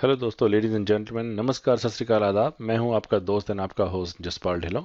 Hello दोस्तों, ladies and gentleman, नमस्कार, सत श्री अकाल, आदाब। मैं हूं आपका दोस्त एंड आपका होस्ट जसपाल ढिल्लों।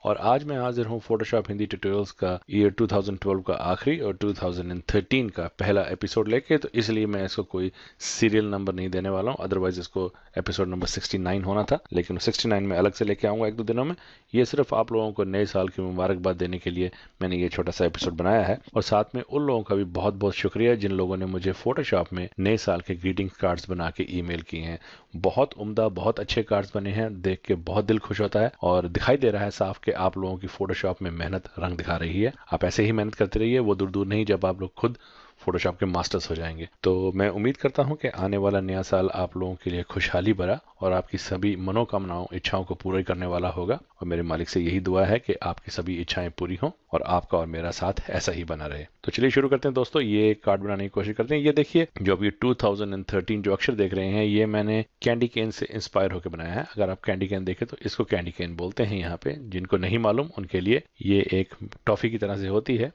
और आज मैं हाजिर हूं फोटोशॉप हिंदी ट्यूटोरियल्स का ईयर 2012 का आखिरी और 2013 का पहला एपिसोड लेके। तो इसलिए मैं इसको कोई सीरियल नंबर नहीं देने वाला हूं, अदरवाइज इसको एपिसोड नंबर 69 होना था, लेकिन 69 में अलग से लेके आऊंगा एक दो दिनों में। ये सिर्फ आप लोगों को नए साल की मुबारकबाद देने के लिए मैंने ये छोटा सा एपिसोड बनाया है। और साथ में उन लोगों का भी बहुत बहुत शुक्रिया जिन लोगों ने मुझे फोटोशॉप में नए साल के ग्रीटिंग कार्ड्स बना के ईमेल किए हैं। बहुत उम्दा, बहुत अच्छे कार्ड्स बने हैं, देख के बहुत दिल खुश होता है और दिखाई दे रहा है साफ कि आप लोगों की फोटोशॉप में मेहनत रंग दिखा रही है। आप ऐसे ही मेहनत करते रहिए, वो दूर दूर नहीं जब आप लोग खुद फोटोशॉप के मास्टर्स हो जाएंगे। तो मैं उम्मीद करता हूं कि आने वाला नया साल आप लोगों के लिए खुशहाली भरा और आपकी सभी मनोकामनाओं, इच्छाओं को पूरा करने वाला होगा। और मेरे मालिक से यही दुआ है कि आपकी सभी इच्छाएं पूरी हों और आपका और मेरा साथ ऐसा ही बना रहे। तो चलिए शुरू करते हैं दोस्तों, ये कार्ड बनाने की कोशिश करते हैं। ये देखिए, जो अभी 2013 जो अक्षर देख रहे हैं, ये मैंने कैंडी केन से इंस्पायर होकर बनाया है। अगर आप कैंडी केन देखें तो इसको कैंडी केन बोलते हैं यहाँ पे। जिनको नहीं मालूम उनके लिए ये एक टॉफी की तरह से होती है।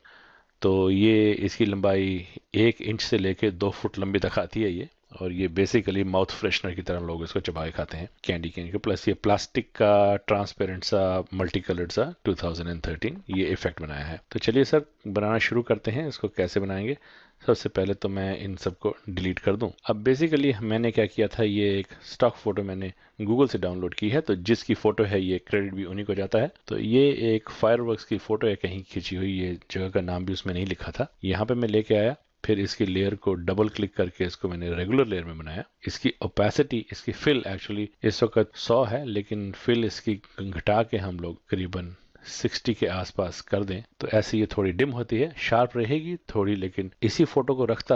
तो ये इसकी लंबाई 1 इंच से लेके 2 फुट लंबी तक आती है ये। और ये बेसिकली माउथ फ्रेशनर की तरह लोग इसको चबा के खाते हैं, कैंडी केन के। प्लस ये प्लास्टिक का ट्रांसपेरेंट सा मल्टी कलर्ड सा 2013 ये इफेक्ट बनाया है। तो चलिए सर, बनाना शुरू करते हैं। इसको कैसे बनाएंगे? सबसे पहले तो मैं इन सबको डिलीट कर दूं। अब बेसिकली मैंने क्या किया था, ये एक स्टॉक फोटो मैंने गूगल से डाउनलोड की है, तो जिसकी फोटो है ये क्रेडिट भी उन्हीं को जाता है। तो ये एक फायरवर्क्स की फोटो है, कहीं खींची हुई, ये जगह का नाम भी उसमें नहीं लिखा था। यहाँ पे मैं लेके आया, फिर इसकी लेयर को डबल क्लिक करके इसको मैंने रेगुलर लेयर में बनाया। इसकी ओपेसिटी, इसकी फिल एक्चुअली इस वक्त 100 है, लेकिन फिल इसकी घटा के हम लोग करीबन 60 के आसपास कर दें तो ऐसे ये थोड़ी डिम होती है, शार्प रहेगी थोड़ी। लेकिन इसी फोटो को रखता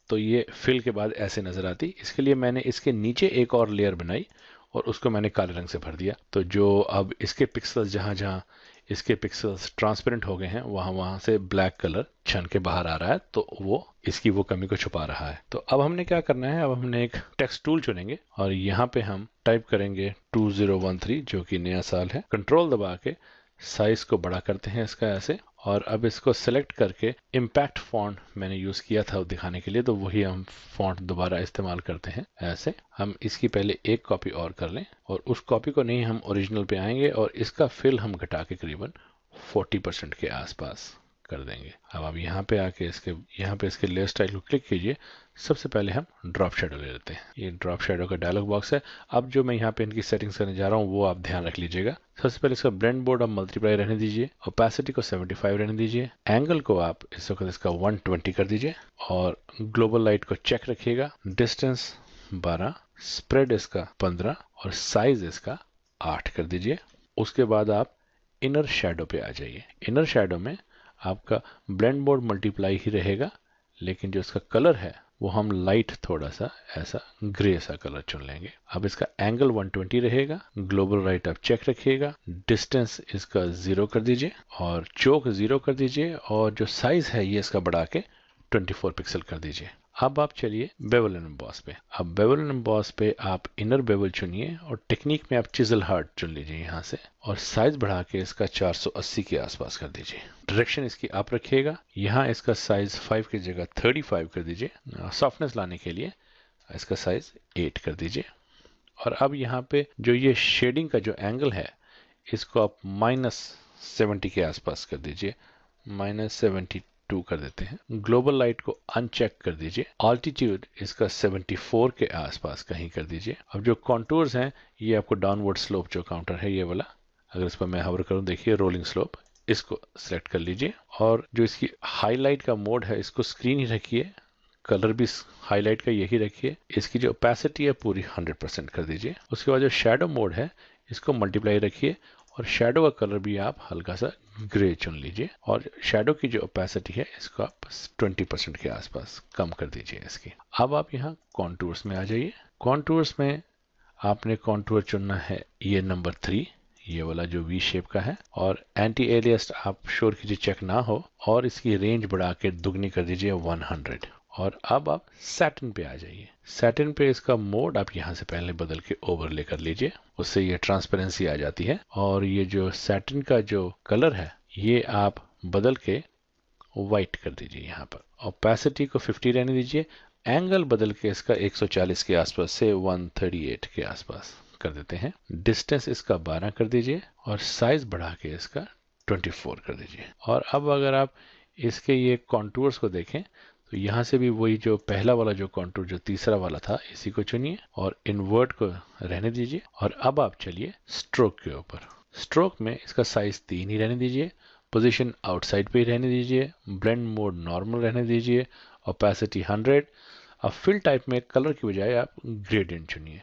तो ये फिल के बाद ऐसे नजर आती। इसके लिए मैंने इसके नीचे एक और लेयर बनाई और उसको मैंने काले रंग से भर दिया। तो जो अब इसके पिक्सल्स, जहां जहां इसके पिक्सल्स ट्रांसपेरेंट हो गए हैं, वहां वहां से ब्लैक कलर छन के बाहर आ रहा है, तो वो इसकी वो कमी को छुपा रहा है। तो अब हमने क्या करना है, अब हमने एक टेक्स्ट टूल चुनेंगे और यहाँ पे हम टाइप करेंगे 2013, जो कि नया साल है। कंट्रोल दबा के साइज को बड़ा करते हैं इसका ऐसे, और अब इसको सेलेक्ट करके इम्पैक्ट फॉन्ट मैंने यूज किया था दिखाने के लिए, तो वही हम फॉन्ट दोबारा इस्तेमाल करते हैं ऐसे। हम इसकी पहले एक कॉपी और कर लें और उस कॉपी को नहीं, हम ओरिजिनल पे आएंगे और इसका फिल हम घटा के करीबन 40% के आसपास कर देंगे। अब आप यहाँ पे आके इसके लेयर स्टाइल को क्लिक कीजिए। सबसे पहले हम ड्रॉप शेडो ले लेते हैं। ये ड्रॉप शेडो का डायलॉग बॉक्स है। अब जो मैं यहाँ पे इनकी सेटिंग्स करने जा रहा हूँ वो आप ध्यान रख लीजिएगा। सबसे पहले इसका ब्लेंड बोर्ड आप मल्टीप्लाई रहने दीजिए, ओपेसिटी को 75 रहने दीजिए, एंगल को आप इस वक्त इसका 120 कर दीजिए और ग्लोबल लाइट को चेक रखिएगा, डिस्टेंस 12, स्प्रेड इसका 15 और साइज इसका 8 कर दीजिए। उसके बाद आप इनर शेडो पे आ जाइए। इनर शेडो में आपका ब्लेंड बोर्ड मल्टीप्लाई ही रहेगा, लेकिन जो इसका कलर है वो हम लाइट थोड़ा सा ऐसा ग्रे सा कलर चुन लेंगे। अब इसका एंगल 120 रहेगा, ग्लोबल लाइट आप चेक रखिएगा, डिस्टेंस इसका 0 कर दीजिए और चोक 0 कर दीजिए, और जो साइज है ये इसका बढ़ा के 24 पिक्सल कर दीजिए। अब आप चलिए बेवल एंड एम्बॉस पे। अब बेवल एंड एम्बॉस पे आप इनर बेवल चुनिए और टेक्निक में आप चिजल हार्ट चुन लीजिए यहाँ से, और साइज बढ़ा के इसका 480 के आसपास कर दीजिए। डायरेक्शन इसकी आप रखिएगा, यहाँ इसका साइज 5 की जगह 35 कर दीजिए। सॉफ्टनेस लाने के लिए इसका साइज 8 कर दीजिए। और अब यहाँ पे जो ये शेडिंग का जो एंगल है, इसको आप -70 के आसपास कर दीजिए, -72 कर देते हैं। ग्लोबल लाइट को अनचेक कर दीजिए, ऑल्टीट्यूड इसका 74 के आसपास कहीं कर दीजिए। अब जो कॉन्टूर्स हैं, ये आपको डाउनवर्ड स्लोप जो काउंटर है ये वाला, अगर इस पर मैं हवर करूं, देखिए रोलिंग स्लोप, इसको सिलेक्ट कर लीजिए। और जो इसकी हाईलाइट का मोड है, इसको स्क्रीन ही रखिए, कलर भी हाईलाइट का यही रखिए। इसकी जो ओपेसिटी है पूरी 100% कर दीजिए। उसके बाद जो शेडो मोड है, इसको मल्टीप्लाई रखिए और शेडो का कलर भी आप हल्का सा ग्रे चुन लीजिए। और शेडो की जो ओपेसिटी है, इसको आप 20% के आसपास कम कर दीजिए इसकी। अब आप यहाँ कॉन्टूर्स में आ जाइए। कॉन्टूर्स में आपने कॉन्टूर चुनना है ये नंबर 3, ये वाला जो वी शेप का है, और एंटी एलियस आप श्योर कीजिए चेक ना हो, और इसकी रेंज बढ़ा के दुगनी कर दीजिए 100। और अब आप सैटिन पे आ जाइए। सैटिन पे इसका मोड आप यहाँ से पहले बदल के ओवरले कर लीजिए, उससे ये ट्रांसपेरेंसी आ जाती है। और ये जो सैटिन का जो कलर है, ये आप बदल के वाइट कर दीजिए यहाँ पर। ओपेसिटी को 50 रहने दीजिए। एंगल बदल के इसका 140 के आसपास से 138 के आसपास कर देते हैं। डिस्टेंस इसका 12 कर दीजिए और साइज बढ़ा के इसका 24 कर दीजिए। और अब अगर आप इसके ये कॉन्टूर्स को देखें तो यहाँ से भी वही जो पहला वाला जो कॉन्टूर जो तीसरा वाला था इसी को चुनिए और इन्वर्ट को रहने दीजिए। और अब आप चलिए स्ट्रोक के ऊपर। स्ट्रोक में इसका साइज 3 ही रहने दीजिए, पोजीशन आउटसाइड पे ही रहने दीजिए, ब्लेंड मोड नॉर्मल रहने दीजिए, ओपेसिटी 100। अब फिल टाइप में कलर की बजाय आप ग्रेडियंट चुनिए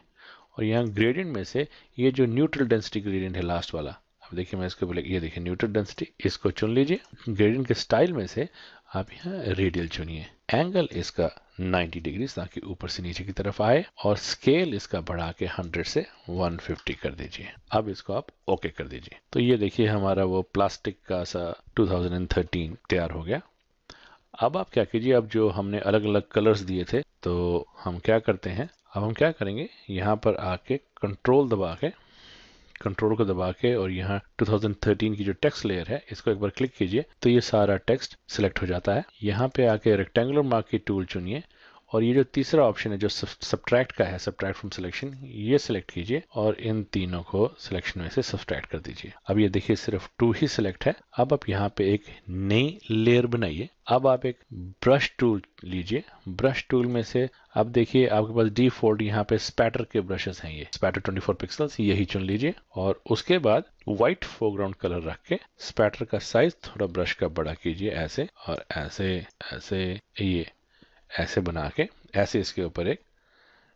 और यहाँ ग्रेडियंट में से ये जो न्यूट्रल डेंसिटी ग्रेडियंट है लास्ट वाला, अब देखिए मैं इसको बोले ये देखिए न्यूट्रल डेंसिटी, इसको चुन लीजिए। ग्रेडियंट के स्टाइल में से आप यहाँ रेडियल चुनिए। एंगल इसका 90 डिग्री ताकि ऊपर से नीचे की तरफ आए और स्केल इसका बढ़ा के 100 से 150 कर दीजिए। अब इसको आप ओके कर दीजिए। तो ये देखिए हमारा वो प्लास्टिक का सा 2013 तैयार हो गया। अब आप क्या कीजिए, अब जो हमने अलग अलग कलर्स दिए थे तो हम क्या करते हैं, अब हम क्या करेंगे, यहाँ पर आके कंट्रोल को दबा के और यहाँ 2013 की जो टेक्स्ट लेयर है इसको एक बार क्लिक कीजिए तो ये सारा टेक्स्ट सिलेक्ट हो जाता है। यहाँ पे आके रेक्टेंगुलर मार्क की टूल चुनिए और ये जो तीसरा ऑप्शन है जो सब्ट्रैक्ट का है, सब्ट्रैक्ट फ्रॉम सिलेक्शन, ये सिलेक्ट कीजिए और इन तीनों को सिलेक्शन में से सब्ट्रैक्ट कर दीजिए। अब ये देखिए सिर्फ 2 ही सिलेक्ट है। अब आप यहाँ पे एक नई लेयर बनाइए। अब आप एक ब्रश टूल लीजिए। ब्रश टूल में से अब देखिए आपके पास डिफॉल्ट यहाँ पे स्पैटर के ब्रशेस हैं, ये स्पैटर 24 पिक्सल्स, यही चुन लीजिए और उसके बाद व्हाइट फोरग्राउंड कलर रख के स्पैटर का साइज थोड़ा ब्रश का बड़ा कीजिए, ऐसे और ऐसे ऐसे, ये ऐसे बना के ऐसे इसके ऊपर एक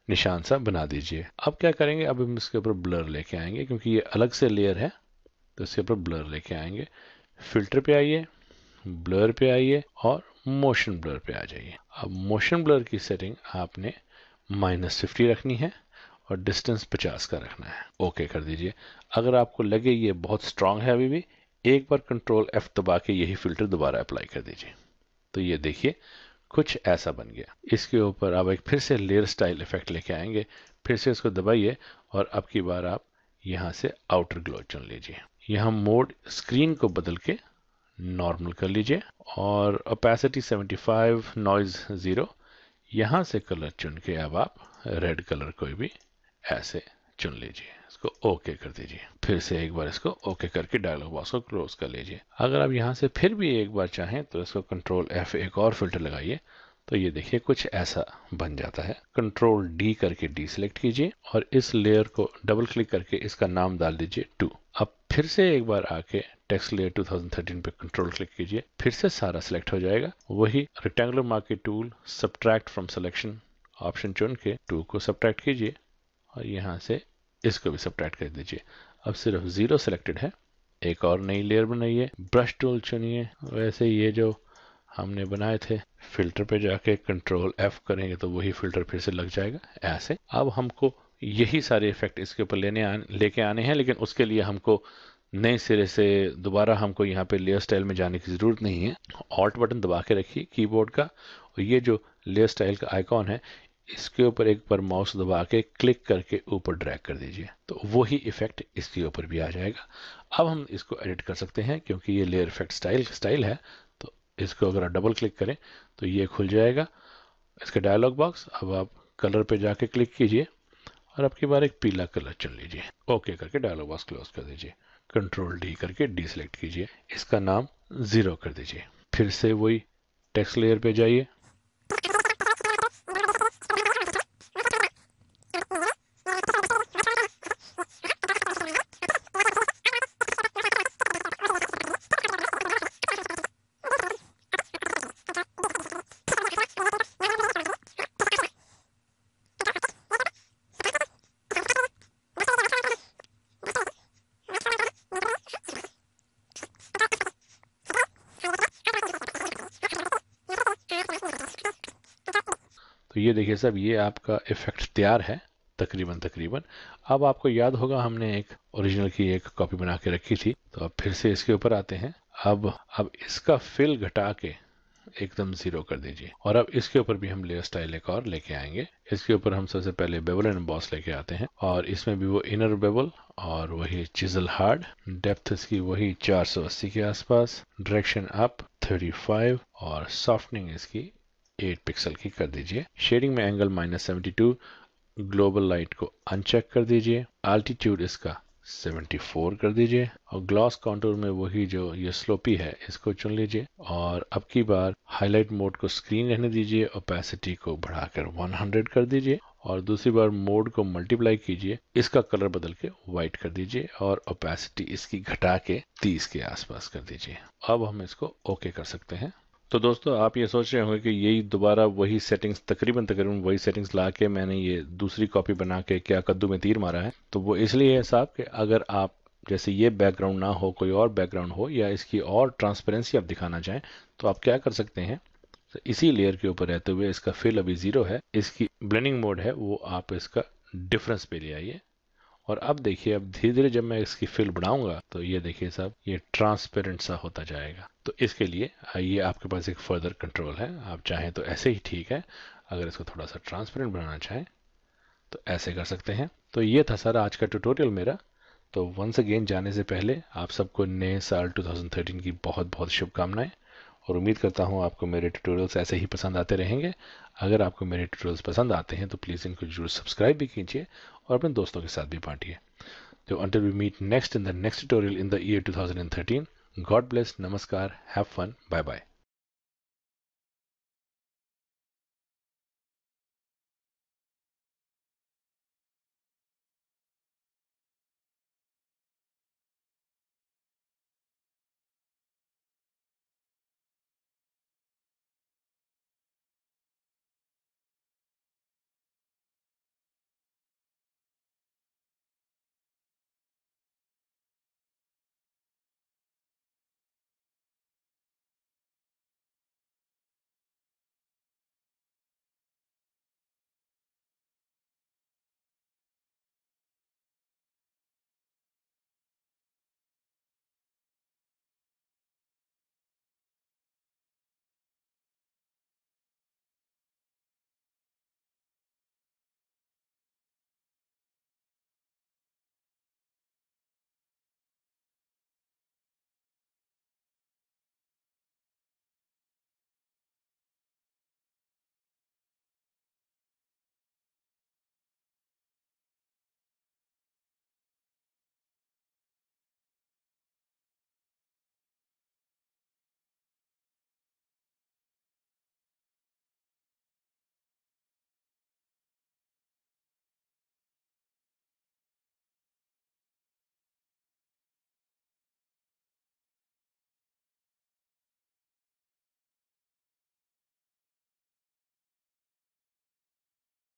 निशान सा बना दीजिए। अब क्या करेंगे, अब हम इसके ऊपर ब्लर लेके आएंगे क्योंकि ये अलग से लेयर है तो इसके ऊपर ब्लर लेके आएंगे। फिल्टर पे आइए, ब्लर पे आइए और मोशन ब्लर पे आ जाइए। अब मोशन ब्लर की सेटिंग आपने -50 रखनी है और डिस्टेंस 50 का रखना है। ओके कर दीजिए। अगर आपको लगे ये बहुत स्ट्रांग है अभी भी, एक बार कंट्रोल F दबा के यही फिल्टर दोबारा अप्लाई कर दीजिए। तो ये देखिए कुछ ऐसा बन गया। इसके ऊपर अब एक फिर से लेयर स्टाइल इफेक्ट लेके आएंगे, फिर से इसको दबाइए और अब की बार आप यहाँ से आउटर ग्लो चुन लीजिए। यहाँ मोड स्क्रीन को बदल के नॉर्मल कर लीजिए और ओपेसिटी 75, नॉइज 0। यहाँ से कलर चुन के अब आप रेड कलर कोई भी ऐसे चुन लीजिए, इसको ओके कर दीजिए। फिर से एक बार इसको ओके करके डायलॉग बॉक्स को क्लोज कर लीजिए। अगर आप यहाँ से फिर भी एक बार चाहें तो इसको कंट्रोल F एक और फिल्टर लगाइए तो ये देखिए कुछ ऐसा बन जाता है। कंट्रोल D करके डीसेलेक्ट कीजिए और इस लेयर को डबल क्लिक करके इसका नाम डाल दीजिए 2। अब फिर से एक बार आके टेक्स्ट लेयर 2013 पे कंट्रोल क्लिक कीजिए, फिर से सारा सिलेक्ट हो जाएगा। वही रेक्टेंगुलर मार्क की tool subtract from selection option चुन के 2 को सब्ट्रैक्ट कीजिए और यहाँ से इसको भी सब्ट्रैक्ट कर दीजिए। अब सिर्फ 0 सिलेक्टेड है। एक और नई लेयर बनाइए, ब्रश टूल चुनिए, वैसे ये जो हमने बनाए थे फिल्टर पे जाके कंट्रोल F करेंगे तो वही फिल्टर फिर से लग जाएगा ऐसे। अब हमको यही सारे इफेक्ट इसके ऊपर लेके आने हैं, लेकिन उसके लिए हमको नए सिरे से दोबारा हमको यहाँ पे लेयर स्टाइल में जाने की ज़रूरत नहीं है। ऑल्ट बटन दबा के रखिए कीबोर्ड का और ये जो लेयर स्टाइल का आइकॉन है इसके ऊपर एक बार माउस दबा के क्लिक करके ऊपर ड्रैग कर दीजिए तो वही इफेक्ट इसके ऊपर भी आ जाएगा। अब हम इसको एडिट कर सकते हैं क्योंकि ये लेयर इफेक्ट स्टाइल है। तो इसको अगर आप डबल क्लिक करें तो ये खुल जाएगा इसका डायलॉग बॉक्स। अब आप कलर पे जाके क्लिक कीजिए और अब की बार एक पीला कलर चुन लीजिए। ओके करके डायलॉग बॉक्स क्लोज कर दीजिए। कंट्रोल D करके डीसेलेक्ट कीजिए, इसका नाम 0 कर दीजिए। फिर से वही टेक्स्ट लेयर पे जाइए, तो ये देखिए साहब ये आपका इफेक्ट तैयार है तकरीबन। अब आपको याद होगा हमने एक ओरिजिनल की एक कॉपी बना के रखी थी, तो अब फिर से इसके ऊपर आते हैं। अब इसका फिल घटा के एकदम 0 कर दीजिए और अब इसके ऊपर भी हम लेयर स्टाइल एक और लेके आएंगे। इसके ऊपर हम सबसे पहले बेवल एंड एम्बॉस लेके आते हैं और इसमें भी वो इनर बेवल और वही चिजल हार्ड, डेप्थ इसकी वही 480 के आसपास, डायरेक्शन अप 35 और सॉफ्टनिंग इसकी 8 पिक्सल की कर दीजिए। शेडिंग में एंगल -72, ग्लोबल लाइट को अनचेक कर दीजिए, आल्टीट्यूड इसका 74 कर दीजिए और ग्लॉस काउंटर में वही जो ये स्लोपी है इसको चुन लीजिए और अब की बार हाईलाइट मोड को स्क्रीन रहने दीजिए, ओपेसिटी को बढ़ाकर 100 कर दीजिए और दूसरी बार मोड को मल्टीप्लाई कीजिए, इसका कलर बदल के व्हाइट कर दीजिए और ओपेसिटी इसकी घटा के 30 के आसपास कर दीजिए। अब हम इसको ओके कर सकते हैं। तो दोस्तों आप ये सोच रहे होंगे कि यही दोबारा वही सेटिंग्स तकरीबन वही सेटिंग्स ला के मैंने ये दूसरी कॉपी बना के क्या कद्दू में तीर मारा है। तो वो इसलिए है साहब कि अगर आप जैसे ये बैकग्राउंड ना हो, कोई और बैकग्राउंड हो या इसकी और ट्रांसपेरेंसी आप दिखाना चाहें तो आप क्या कर सकते हैं, तो इसी लेयर के ऊपर रहते हुए इसका फिल अभी 0 है, इसकी ब्लेंडिंग मोड है वो आप इसका डिफरेंस पे ले आइए और अब देखिए अब धीरे धीरे जब मैं इसकी फिल बढ़ाऊंगा तो ये देखिए साहब ये ट्रांसपेरेंट सा होता जाएगा। तो इसके लिए ये आपके पास एक फर्दर कंट्रोल है, आप चाहें तो ऐसे ही ठीक है, अगर इसको थोड़ा सा ट्रांसपेरेंट बनाना चाहें तो ऐसे कर सकते हैं। तो ये था सर आज का ट्यूटोरियल मेरा। तो वंस अगेन जाने से पहले आप सबको नए साल 2013 की बहुत बहुत शुभकामनाएं और उम्मीद करता हूं आपको मेरे ट्यूटोरियल्स ऐसे ही पसंद आते रहेंगे। अगर आपको मेरे ट्यूटोरियल्स पसंद आते हैं तो प्लीज़ इनको जरूर सब्सक्राइब भी कीजिए और अपने दोस्तों के साथ भी बांटिए। तो until we meet next in the next tutorial in the year 2013, God bless, namaskar, have fun, bye bye.